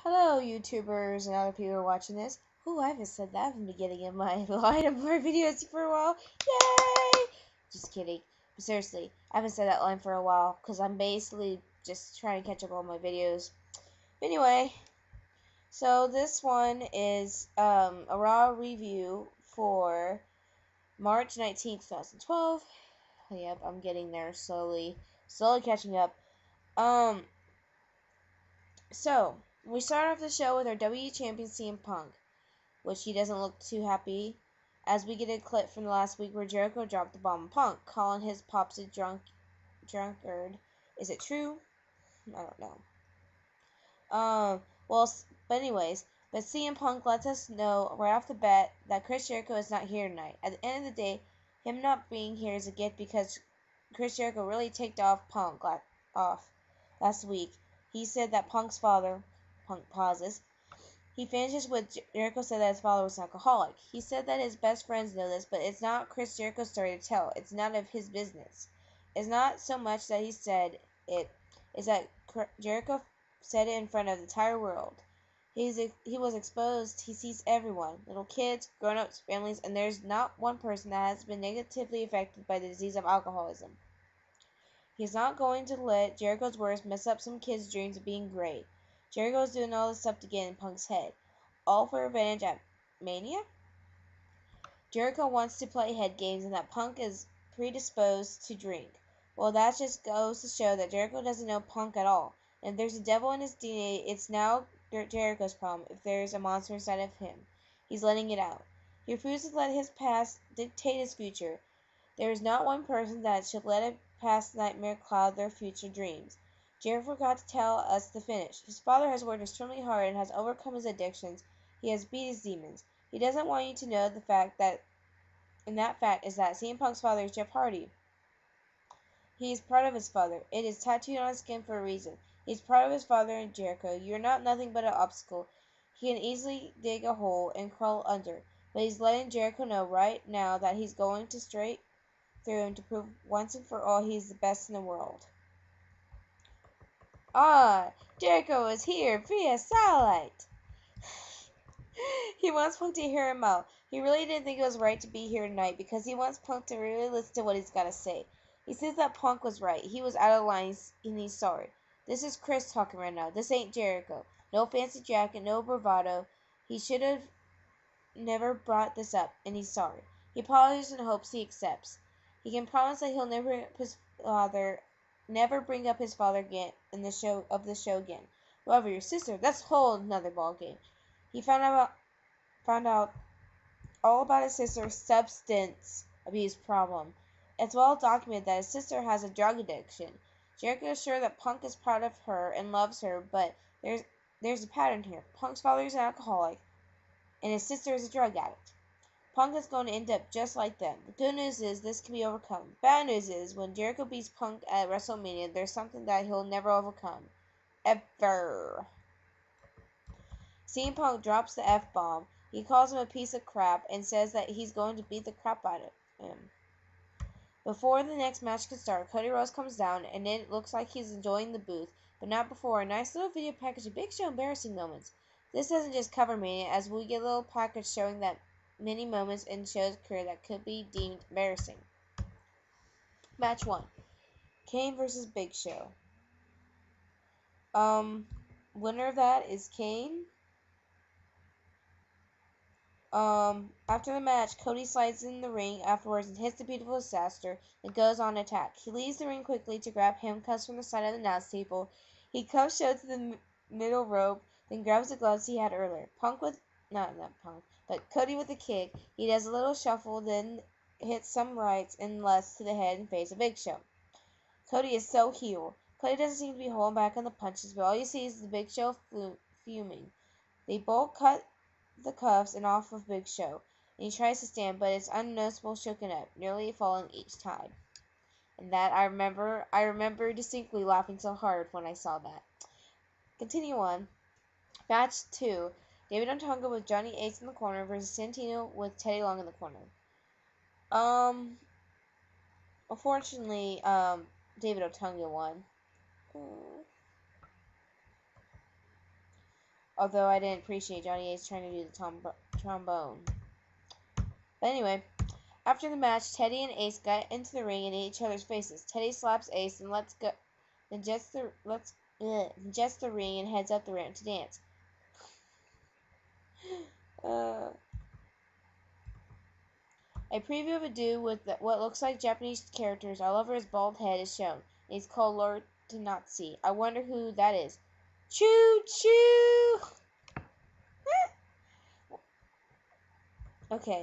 Hello, YouTubers and other people who are watching this. Ooh, I haven't said that from the beginning of my line of my videos for a while. Yay! Just kidding. But seriously, I haven't said that line for a while because I'm basically just trying to catch up on my videos. Anyway, so this one is a raw review for March 19th, 2012. Yep, I'm getting there slowly catching up. So, we start off the show with our WWE Champion CM Punk, which he doesn't look too happy, as we get a clip from the last week where Jericho dropped the bomb on Punk, calling his pops a drunkard. Is it true? I don't know. Well, but anyways, but CM Punk lets us know right off the bat that Chris Jericho is not here tonight. At the end of the day, him not being here is a gift because Chris Jericho really ticked off Punk last week. He said that Punk's father, Punk pauses, he finishes with Jericho said that his father was an alcoholic. He said that his best friends know this, but it's not Chris Jericho's story to tell. It's none of his business. It's not so much that he said it, it's that Jericho said it in front of the entire world. He was exposed. He sees everyone, little kids, grown-ups, families, and there's not one person that has been negatively affected by the disease of alcoholism. He's not going to let Jericho's words mess up some kids' dreams of being great. Jericho's doing all this stuff to get in Punk's head. All for revenge at Mania? Jericho wants to play head games and that Punk is predisposed to drink. Well, that just goes to show that Jericho doesn't know Punk at all. And if there's a devil in his DNA, it's now Jericho's problem. If there's a monster inside of him, he's letting it out. He refuses to let his past dictate his future. There is not one person that should let a past nightmare cloud their future dreams. Jericho forgot to tell us the finish. His father has worked extremely hard and has overcome his addictions. He has beat his demons. He doesn't want you to know the fact that, and that fact is that CM Punk's father is Jeff Hardy. He is proud of his father. It is tattooed on his skin for a reason. He is proud of his father and Jericho. You are not nothing but an obstacle. He can easily dig a hole and crawl under, but he's letting Jericho know right now that he's going to straight through him to prove once and for all he's the best in the world. Ah, Jericho is here via satellite. He wants Punk to hear him out. He really didn't think it was right to be here tonight because he wants Punk to really listen to what he's got to say. He says that Punk was right. He was out of line and he's sorry. This is Chris talking right now. This ain't Jericho. No fancy jacket, no bravado. He should have never brought this up, and he's sorry. He apologizes and hopes he accepts. He can promise that he'll never bring up his father again in the show again. However, your sister, that's a whole another ballgame. He found out all about his sister's substance abuse problem. It's well documented that his sister has a drug addiction. Jericho is sure that Punk is proud of her and loves her, but there's a pattern here. Punk's father is an alcoholic, and his sister is a drug addict. Punk is going to end up just like them. The good news is this can be overcome. Bad news is when Jericho beats Punk at WrestleMania, there's something that he'll never overcome. Ever. CM Punk drops the F-bomb. He calls him a piece of crap and says that he's going to beat the crap out of him. Before the next match can start, Cody Rhodes comes down and it looks like he's enjoying the booth, but not before a nice little video package of Big Show embarrassing moments. This doesn't just cover Mania, as we get a little package showing that many moments in Show's career that could be deemed embarrassing. Match 1. Kane vs. Big Show. Winner of that is Kane. After the match, Cody slides in the ring afterwards and hits the beautiful disaster and goes on attack. He leaves the ring quickly to grab handcuffs from the side of the announce table. He cuffs Show to the middle rope, then grabs the gloves he had earlier. Not Punk, but Cody with a kick. He does a little shuffle, then hits some rights and lefts to the head and face of Big Show. Cody is so heel. Cody doesn't seem to be holding back on the punches, but all you see is the Big Show fuming. They both cut the cuffs and off of Big Show, and he tries to stand, but it's unnoticeable shaken up, nearly falling each time. And that I remember distinctly laughing so hard when I saw that. Continue on. Match 2. David Otunga with Johnny Ace in the corner versus Santino with Teddy Long in the corner. Unfortunately, David Otunga won. Although I didn't appreciate Johnny Ace trying to do the trombone. But anyway, after the match, Teddy and Ace got into the ring and ate each other's faces. Teddy slaps Ace and jets the ring and heads up the ramp to dance. A preview of a dude with what looks like Japanese characters all over his bald head is shown. He's called Lord Tenatsu. I wonder who that is. Choo choo! Okay,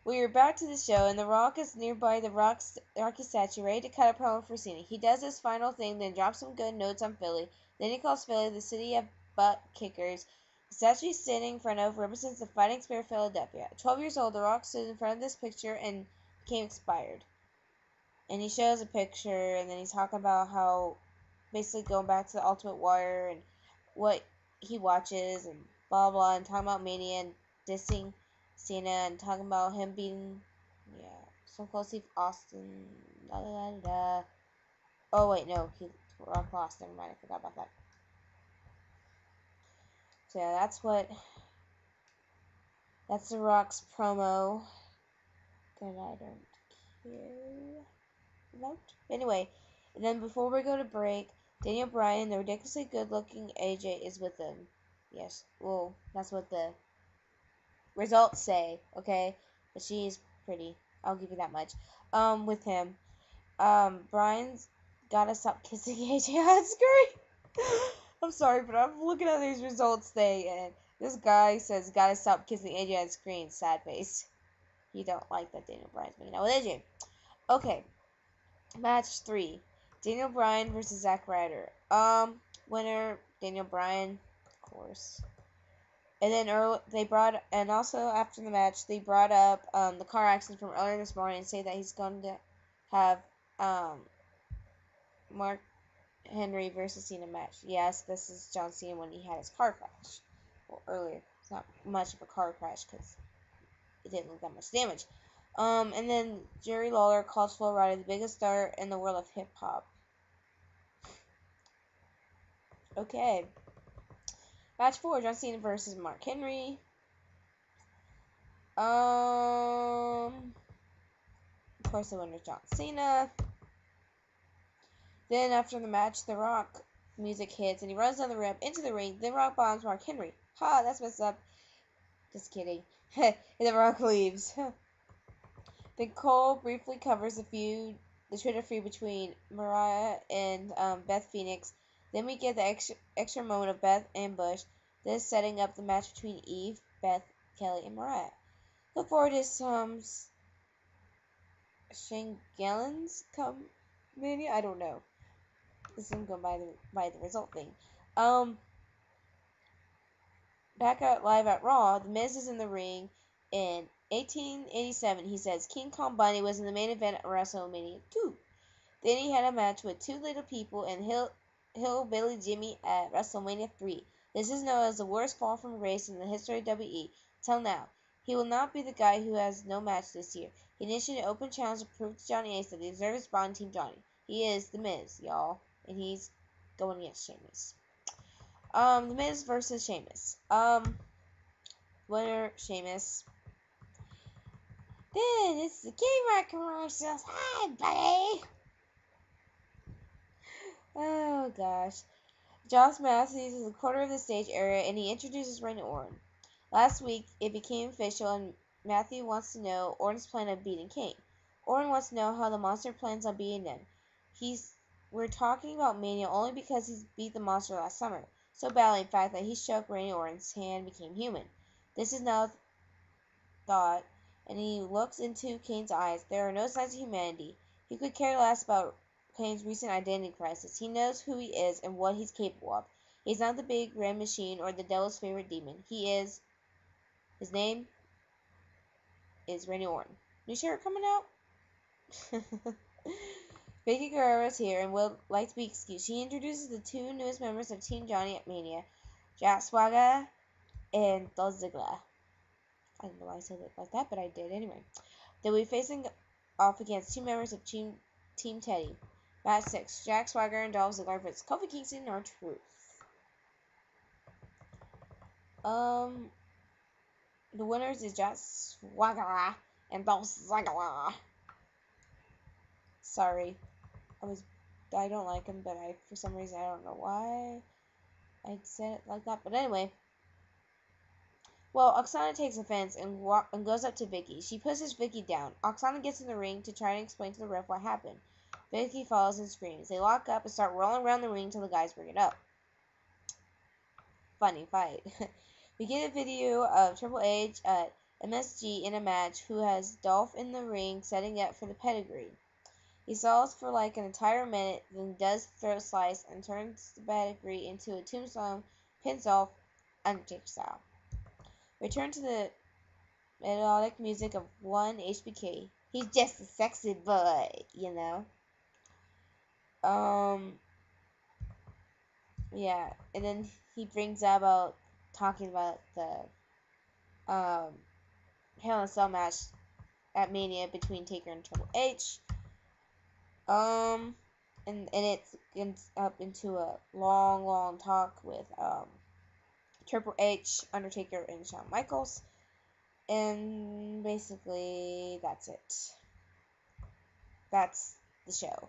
we are back to the show, and The Rock is nearby the Rocky statue, ready to cut a promo for Cena. He does his final thing, then drops some good notes on Philly. Then he calls Philly the city of butt kickers. The statue he's standing in front of represents the fighting spirit of Philadelphia. At 12 years old, The Rock stood in front of this picture and became inspired. And he shows a picture, and then he's talking about how, basically going back to the Ultimate Warrior and what he watches, and blah blah, and talking about Mania and dissing Cena and talking about him being, so close to Austin. Da, da, da, da. Oh wait, no, Rock lost. Never mind, I forgot about that. So yeah, that's The Rock's promo that I don't care about. Anyway, and then before we go to break, Daniel Bryan, the ridiculously good-looking AJ, is with them. Yes, well, that's what the results say, okay? But she's pretty. I'll give you that much. With him. Bryan's gotta stop kissing AJ on screen. I'm sorry, but I'm looking at these results thing, and this guy says gotta stop kissing AJ on screen. Sad face. You don't like that Daniel Bryan's making out with AJ. Okay. Match 3. Daniel Bryan versus Zack Ryder. Winner, Daniel Bryan, of course. And then also after the match, they brought up the car accident from earlier this morning and say that he's going to have Mark Henry versus Cena match. Yes, this is John Cena when he had his car crash. Well, earlier. It's not much of a car crash because it didn't look that much damage. And then Jerry Lawler calls Flo Rida the biggest star in the world of hip hop. Okay. Match 4, John Cena versus Mark Henry. Of course, the winner is John Cena. Then after the match, The Rock music hits and he runs down the ramp into the ring. Then Rock bombs Mark Henry. Ha, that's messed up. Just kidding. And then Rock leaves. Then Cole briefly covers the Twitter feud between Mariah and Beth Phoenix. Then we get the extra moment of Beth and Bush. This setting up the match between Eve, Beth, Kelly, and Mariah. Look forward to some Shenanigans come. Maybe, I don't know. This is going by the result thing. Back out live at Raw, The Miz is in the ring. In 1887, he says King Kong Bundy was in the main event at WrestleMania 2. Then he had a match with Two Little People and Hillbilly Jimmy at WrestleMania 3. This is known as the worst fall from grace in the history of WWE. Till now, he will not be the guy who has no match this year. He initiated an open challenge to prove to Johnny Ace that he deserves his spot in Team Johnny. He is The Miz, y'all. And he's going against Sheamus. The Miz versus Sheamus. Winner, Sheamus. Then it's the Kmart commercials. Hi, buddy. Oh, gosh. Josh Matthews is a quarter of the stage area, and he introduces Randy Orton. Last week, it became official, and Matthew wants to know Orton's plan of beating Kane. Orton wants to know how the Monster plans on beating them. We're talking about Mania only because he's beat the Monster last summer. So badly, in fact, that he shook Randy Orton's hand and became human. This is now thought, and he looks into Kane's eyes. There are no signs of humanity. He could care less about Kane's recent identity crisis. He knows who he is and what he's capable of. He's not the big red machine or the devil's favorite demon. His name is Randy Orton. New shirt coming out? Vicky Guerrero is here and would like to be excused. She introduces the two newest members of Team Johnny at Mania, Jack Swagger and Dolph Ziggler. I don't know why I said it like that, but I did anyway. They'll be facing off against two members of Team Teddy. Match 6, Jack Swagger and Dolph Ziggler versus Kofi Kingston and R-Truth. The winners is just Swagger and Dolph Ziggler. Sorry, I don't like him, but for some reason, I don't know why I said it like that. But anyway, well, Oksana takes offense and goes up to Vicky. She pushes Vicky down. Oksana gets in the ring to try and explain to the ref what happened. Vicky follows and screams. They lock up and start rolling around the ring till the guys bring it up. Funny fight. We get a video of Triple H at MSG in a match who has Dolph in the ring setting up for the pedigree. He stalls for like an entire minute, then does throat slice and turns the pedigree into a tombstone, pins Dolph, Undertaker style. Return to the melodic music of one HBK. He's just a sexy boy, you know. Yeah, and then he brings up about talking about the Hell in a Cell match at Mania between Taker and Triple H. And it ends up into a long talk with Triple H, Undertaker, and Shawn Michaels. And basically, that's it. That's the show.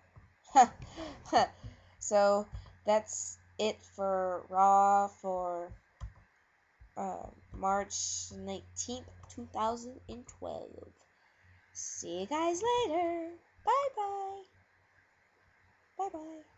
So, that's it for Raw for March 19th, 2012. See you guys later. Bye-bye. Bye-bye.